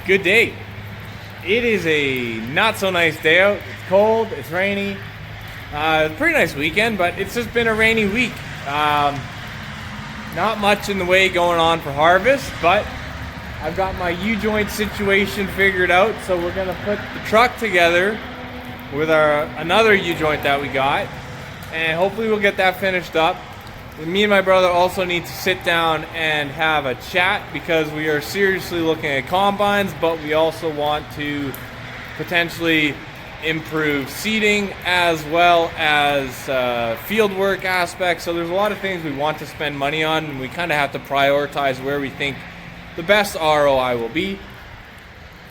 Good day. It is a not so nice day out. It's cold, it's rainy. It's a pretty nice weekend, but it's just been a rainy week. Not much in the way going on for harvest, but I've got my U-joint situation figured out, so we're gonna put the truck together with another U-joint that we got, and hopefully we'll get that finished up. Me and my brother also need to sit down and have a chat because we are seriously looking at combines, but we also want to potentially improve seeding as well as field work aspects. So there's a lot of things we want to spend money on, and we kind of have to prioritize where we think the best ROI will be.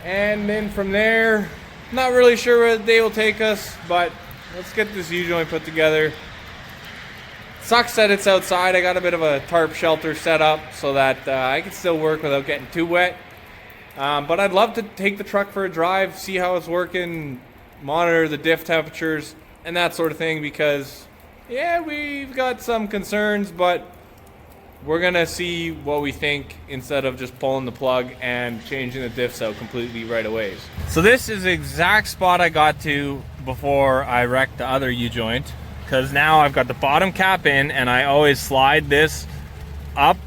And then from there, not really sure where the day will take us, but let's get this U-joint put together. Sucks that it's outside. I got a bit of a tarp shelter set up so that I can still work without getting too wet. But I'd love to take the truck for a drive, see how it's working, monitor the diff temperatures and that sort of thing, because yeah, we've got some concerns, but we're gonna see what we think instead of just pulling the plug and changing the diffs out completely right away. So this is the exact spot I got to before I wrecked the other U-joint, because now I've got the bottom cap in and I always slide this up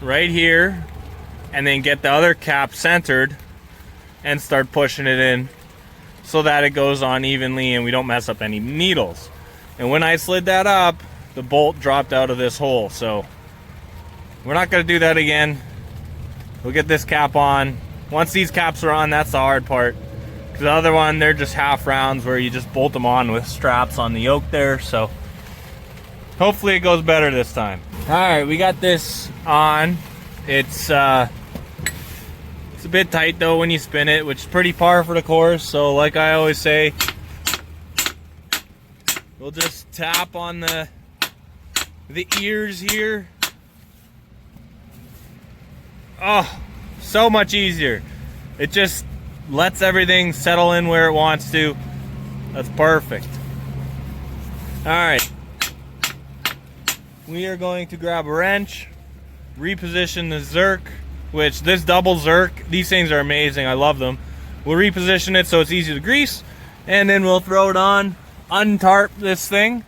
right here and then get the other cap centered and start pushing it in so that it goes on evenly and we don't mess up any needles. And when I slid that up, the bolt dropped out of this hole, so we're not going to do that again. We'll get this cap on. Once these caps are on, that's the hard part. The other one, they're just half rounds where you just bolt them on with straps on the yoke there, so hopefully it goes better this time. All right, we got this on. It's a bit tight though when you spin it, which is pretty par for the course. So like I always say, we'll just tap on the ears here. Oh, so much easier. It just lets everything settle in where it wants to. That's perfect. All right, we are going to grab a wrench, reposition the Zerk, which this double Zerk, these things are amazing. I love them. We'll reposition it so it's easy to grease, and then we'll throw it on, untarp this thing,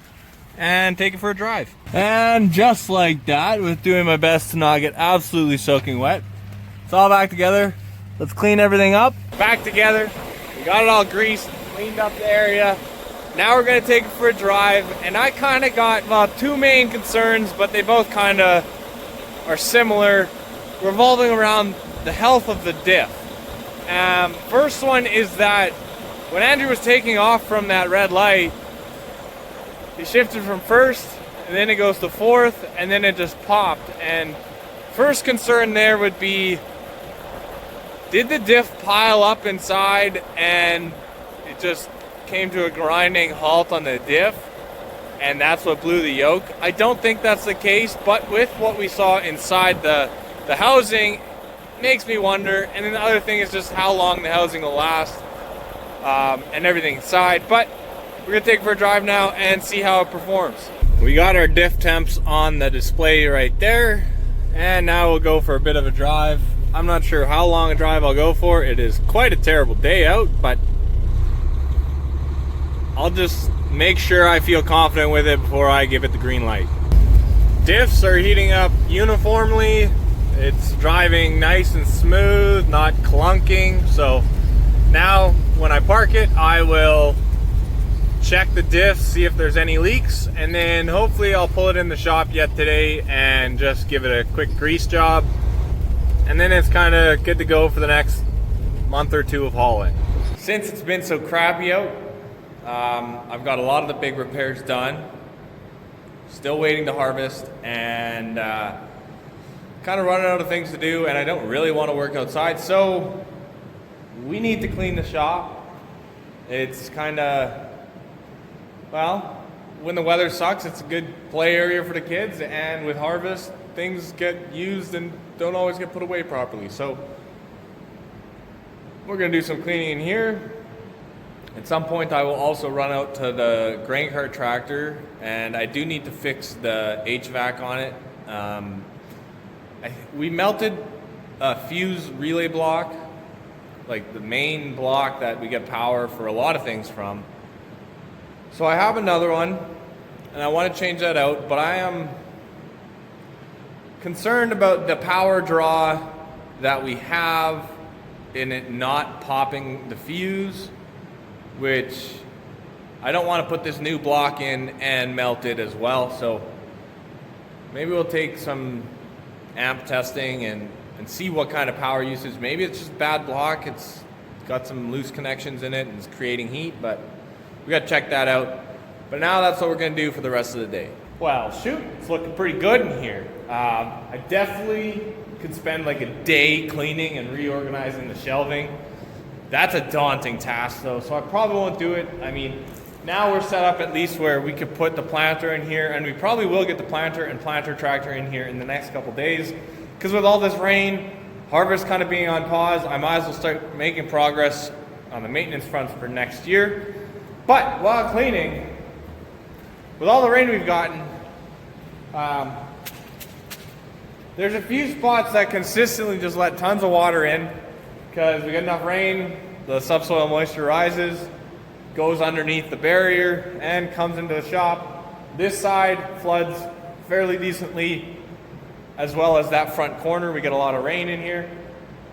and take it for a drive. And just like that, with doing my best to not get absolutely soaking wet, it's all back together. Let's clean everything up. Back together. We got it all greased, cleaned up the area. Now we're gonna take it for a drive. And I kind of got, well, two main concerns, but they both kind of are similar, revolving around the health of the diff. First one is that when Andrew was taking off from that red light, he shifted from first, and then it goes to fourth, and then it just popped. And first concern there would be, did the diff pile up inside and it just came to a grinding halt on the diff and that's what blew the yoke? I don't think that's the case, but with what we saw inside the housing, makes me wonder. And then the other thing is just how long the housing will last and everything inside. But we're gonna take it for a drive now and see how it performs. We got our diff temps on the display right there, and now we'll go for a bit of a drive. I'm not sure how long a drive I'll go for. It is quite a terrible day out, but I'll just make sure I feel confident with it before I give it the green light. Diffs are heating up uniformly. It's driving nice and smooth, not clunking. So now when I park it, I will check the diffs, see if there's any leaks, and then hopefully I'll pull it in the shop yet today and just give it a quick grease job. And then it's kind of good to go for the next month or two of hauling. Since it's been so crappy out, I've got a lot of the big repairs done. Still waiting to harvest, and kind of running out of things to do, and I don't really want to work outside, so we need to clean the shop. It's kind of, well, when the weather sucks, it's a good play area for the kids, and with harvest, things get used and don't always get put away properly. So we're gonna do some cleaning in here. At some point I will also run out to the grain cart tractor, and I do need to fix the HVAC on it. We melted fuse relay block, like the main block that we get power for a lot of things from. So I have another one, and I want to change that out, but I am concerned about the power draw that we have in it not popping the fuse, which I don't want to put this new block in and melt it as well. So maybe we'll take some amp testing and see what kind of power usage. Maybe it's just bad block, it's got some loose connections in it and it's creating heat, but we got to check that out. But now that's what we're going to do for the rest of the day. Well, shoot, it's looking pretty good in here. I definitely could spend like a day cleaning and reorganizing the shelving. That's a daunting task though, so I probably won't do it. I mean, now we're set up at least where we could put the planter in here, and we probably will get the planter and planter tractor in here in the next couple days, because with all this rain, harvest kind of being on pause, I might as well start making progress on the maintenance fronts for next year. But while cleaning, with all the rain we've gotten, there's a few spots that consistently just let tons of water in because we get enough rain, the subsoil moisture rises, goes underneath the barrier and comes into the shop. This side floods fairly decently, as well as that front corner. We get a lot of rain in here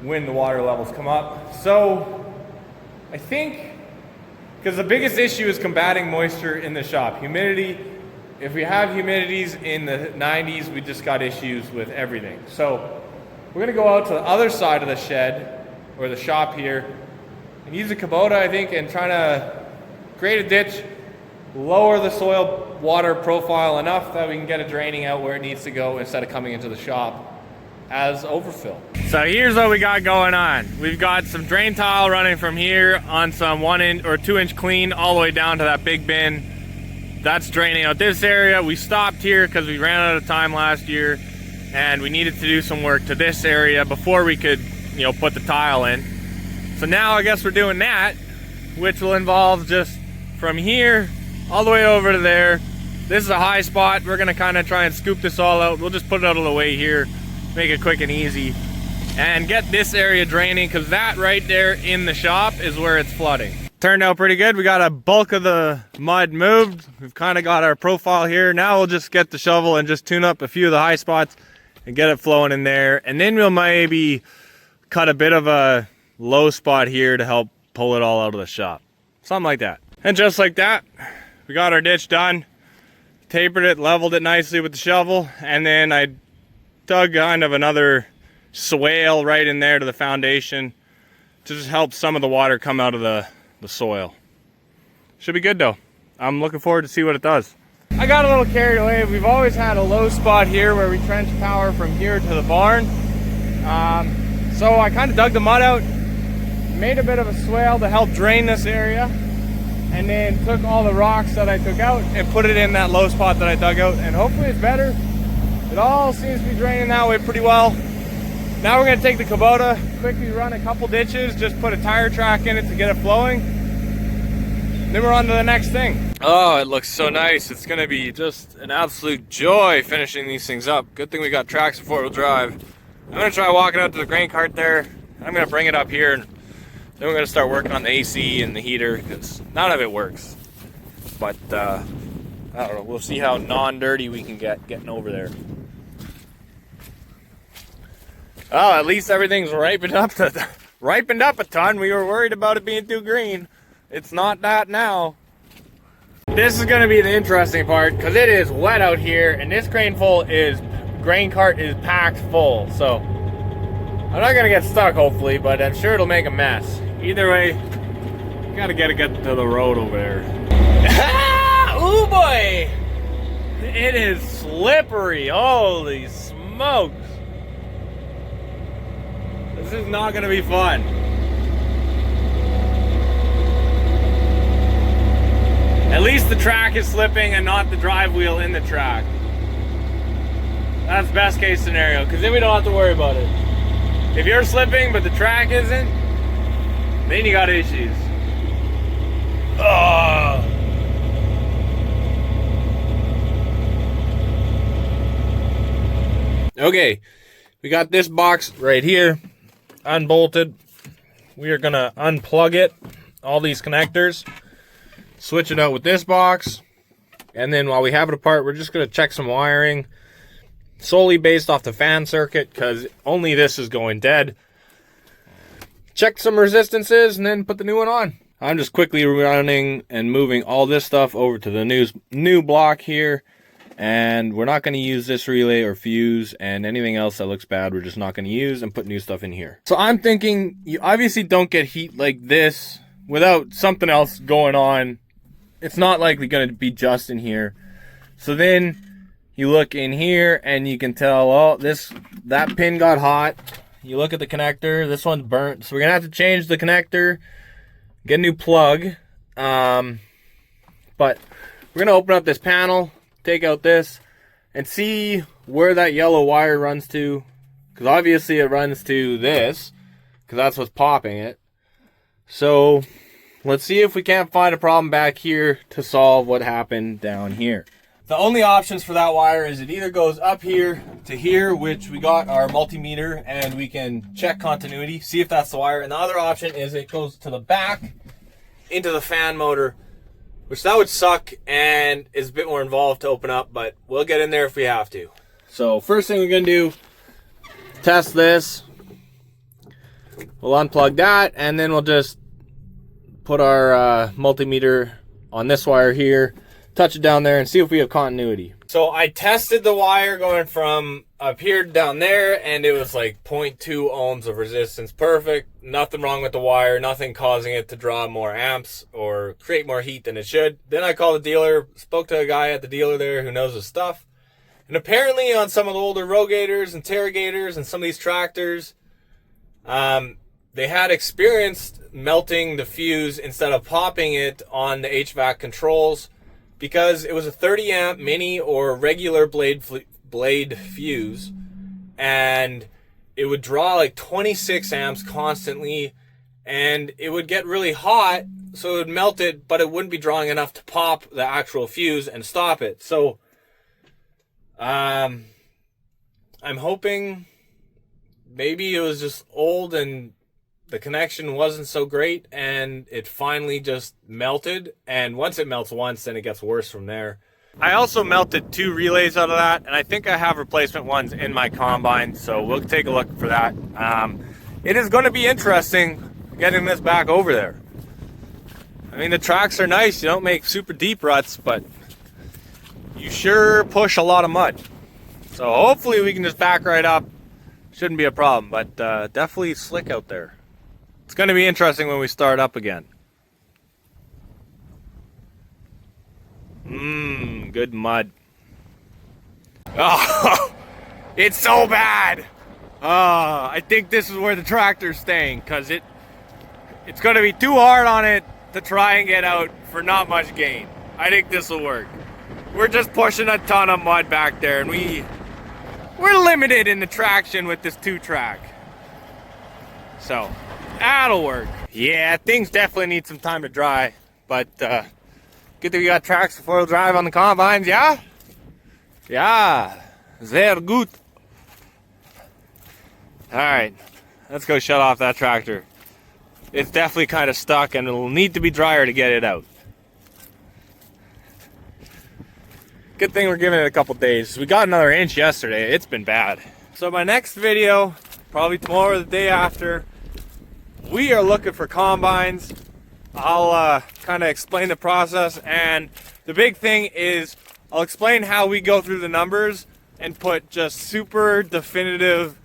when the water levels come up. So I think, because the biggest issue is combating moisture in the shop, humidity. If we have humidities in the 90s, we just got issues with everything. So we're gonna go out to the other side of the shed, or the shop here, and use a Kubota, I think, and try to create a ditch, lower the soil water profile enough that we can get it draining out where it needs to go instead of coming into the shop as overfill. So here's what we got going on. We've got some drain tile running from here on some 1 inch or 2 inch clean all the way down to that big bin. That's draining out this area. We stopped here because we ran out of time last year and we needed to do some work to this area before we could, you know, put the tile in. So now I guess we're doing that, which will involve just from here all the way over to there. This is a high spot. We're gonna kind of try and scoop this all out. We'll just put it out of the way here, make it quick and easy, and get this area draining, because that right there in the shop is where it's flooding. Turned out pretty good. We got a bulk of the mud moved. We've kind of got our profile here. Now we'll just get the shovel and just tune up a few of the high spots and get it flowing in there. And then we'll maybe cut a bit of a low spot here to help pull it all out of the shop. Something like that. And just like that, we got our ditch done. Tapered it, leveled it nicely with the shovel, and then I dug kind of another swale right in there to the foundation to just help some of the water come out of the soil. Should be good though. I'm looking forward to see what it does. I got a little carried away. We've always had a low spot here where we trench power from here to the barn. So I kind of dug the mud out, made a bit of a swale to help drain this area, and then took all the rocks that I took out and put it in that low spot that I dug out, and hopefully it's better. It all seems to be draining that way pretty well. Now we're gonna take the Kubota, quickly run a couple ditches, just put a tire track in it to get it flowing. Then we're on to the next thing. Oh, it looks so nice. It's gonna be just an absolute joy finishing these things up. Good thing we got tracks and 4-wheel drive. I'm gonna try walking out to the grain cart there. I'm gonna bring it up here, and then we're gonna start working on the AC and the heater, because none of it works. But I don't know, we'll see how non-dirty we can get getting over there. Oh, at least everything's ripened up a ton. We were worried about it being too green. It's not that now. This is gonna be the interesting part, because it is wet out here, and this grain cart is packed full. So I'm not gonna get stuck, hopefully, but I'm sure it'll make a mess. Either way, gotta get to the road over there. Ooh boy! It is slippery. Holy smokes! This is not gonna be fun. At least the track is slipping and not the drive wheel in the track. That's best case scenario, because then we don't have to worry about it. If you're slipping but the track isn't, then you got issues. Oh. Okay, We got this box right here, unbolted. We are gonna unplug it, all these connectors, switch it out with this box, and then while we have it apart, we're just gonna check some wiring, solely based off the fan circuit, because only this is going dead. Check some resistances, and then put the new one on. I'm just quickly running and moving all this stuff over to the new block here. And we're not going to use this relay or fuse, and anything else that looks bad we're just not going to use, and put new stuff in here. So I'm thinking you obviously don't get heat like this without something else going on. It's not likely going to be just in here. So then you look in here and you can tell, oh, that pin got hot. You look at the connector, this one's burnt. So we're going to have to change the connector, get a new plug. But we're going to open up this panel, take out this, and see where that yellow wire runs to, because obviously it runs to this, because that's what's popping it. So let's see if we can't find a problem back here to solve what happened down here. The only options for that wire is it either goes up here to here, which we got our multimeter and we can check continuity, see if that's the wire, and the other option is it goes to the back into the fan motor, which that would suck and is a bit more involved to open up, but we'll get in there if we have to. So first thing we're gonna do, test this. We'll unplug that, and then we'll just put our multimeter on this wire here, touch it down there, and see if we have continuity. So I tested the wire going from up here down there, and it was like 0.2 ohms of resistance. Perfect. Nothing wrong with the wire, nothing causing it to draw more amps or create more heat than it should. Then I called the dealer, spoke to a guy at the dealer there who knows his stuff. And apparently on some of the older Rogators and Terragators and some of these tractors, they had experienced melting the fuse instead of popping it on the HVAC controls, because it was a 30 amp mini or regular blade fuse, and it would draw like 26 amps constantly, and it would get really hot, so it would melt it, but it wouldn't be drawing enough to pop the actual fuse and stop it. So I'm hoping maybe it was just old and the connection wasn't so great, and it finally just melted. And once it melts once, then it gets worse from there. I also melted 2 relays out of that, and I think I have replacement ones in my combine, so we'll take a look for that. It is going to be interesting getting this back over there. I mean, the tracks are nice. You don't make super deep ruts, but you sure push a lot of mud. So hopefully we can just back right up. Shouldn't be a problem, but definitely slick out there. It's going to be interesting when we start up again. Good mud. Oh, it's so bad. I think this is where the tractor's staying, because it's going to be too hard on it to try and get out for not much gain. I think this will work. We're just pushing a ton of mud back there, and we're limited in the traction with this 2-track. So that'll work. Yeah, things definitely need some time to dry, but good that we got tracks for 4-wheel drive on the combines, yeah? Yeah, sehr gut. Alright, let's go shut off that tractor. It's definitely kind of stuck, and it'll need to be drier to get it out. Good thing we're giving it a couple days. We got another inch yesterday. It's been bad. So my next video, probably tomorrow or the day after, we are looking for combines. I'll kind of explain the process, and the big thing is I'll explain how we go through the numbers and put just super definitive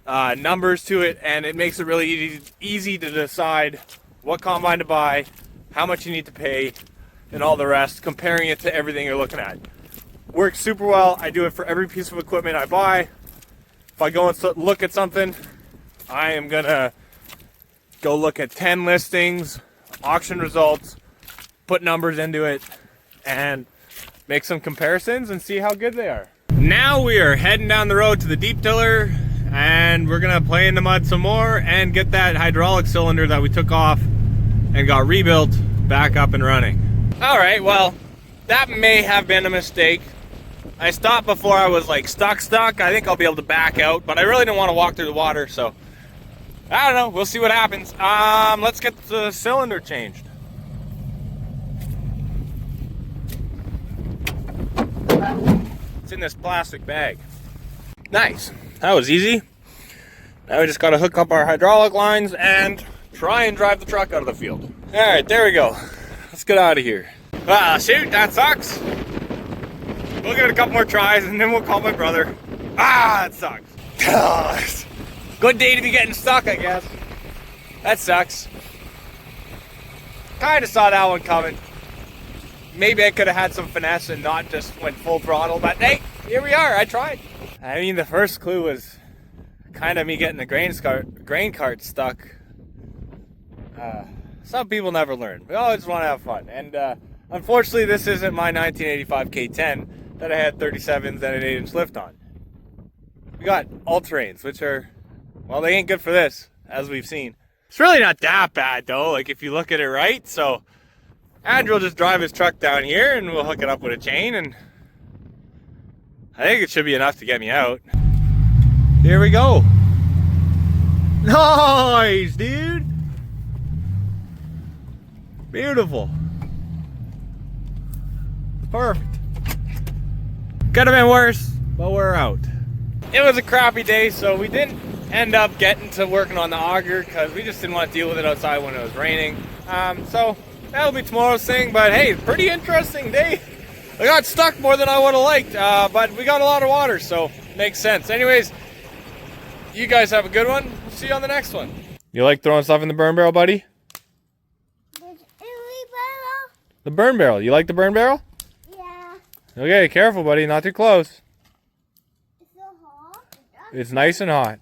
numbers to it, and it makes it really easy to decide what combine to buy, how much you need to pay, and all the rest, comparing it to everything you're looking at. Works super well. I do it for every piece of equipment I buy. If I go and look at something, I am gonna go look at 10 listings, auction results, put numbers into it, and make some comparisons and see how good they are. Now we are heading down the road to the deep tiller, and we're gonna play in the mud some more and get that hydraulic cylinder that we took off and got rebuilt back up and running. All right, well, that may have been a mistake. I stopped before I was like stuck. I think I'll be able to back out, but I really didn't want to walk through the water, so I don't know. We'll see what happens. Let's get the cylinder changed. It's in this plastic bag. Nice. That was easy. Now we just got to hook up our hydraulic lines and try and drive the truck out of the field. All right, there we go. Let's get out of here. Shoot, that sucks. We'll give it a couple more tries and then we'll call my brother. That sucks. Good day to be getting stuck, I guess. That sucks. Kind of saw that one coming. Maybe I could have had some finesse and not just went full throttle, but hey, here we are. I tried. I mean, the first clue was kind of me getting the grain cart stuck. Some people never learn. We always want to have fun. And unfortunately, this isn't my 1985 K10 that I had 37s and an 8-inch lift on. We got all-terrains, which are, well, they ain't good for this, as we've seen. It's really not that bad, though, like if you look at it right. So Andrew will just drive his truck down here and we'll hook it up with a chain, and I think it should be enough to get me out. Here we go. Nice, dude. Beautiful. Perfect. Could have been worse, but we're out. It was a crappy day, so we didn't end up getting to working on the auger because we just didn't want to deal with it outside when it was raining. So that'll be tomorrow's thing, but hey, pretty interesting day. I got stuck more than I would have liked, but we got a lot of water, so makes sense. Anyways, you guys have a good one. We'll see you on the next one. You like throwing stuff in the burn barrel, buddy? The burn barrel. You like the burn barrel? Yeah. Okay, careful, buddy. Not too close. It's so hot. It's nice and hot.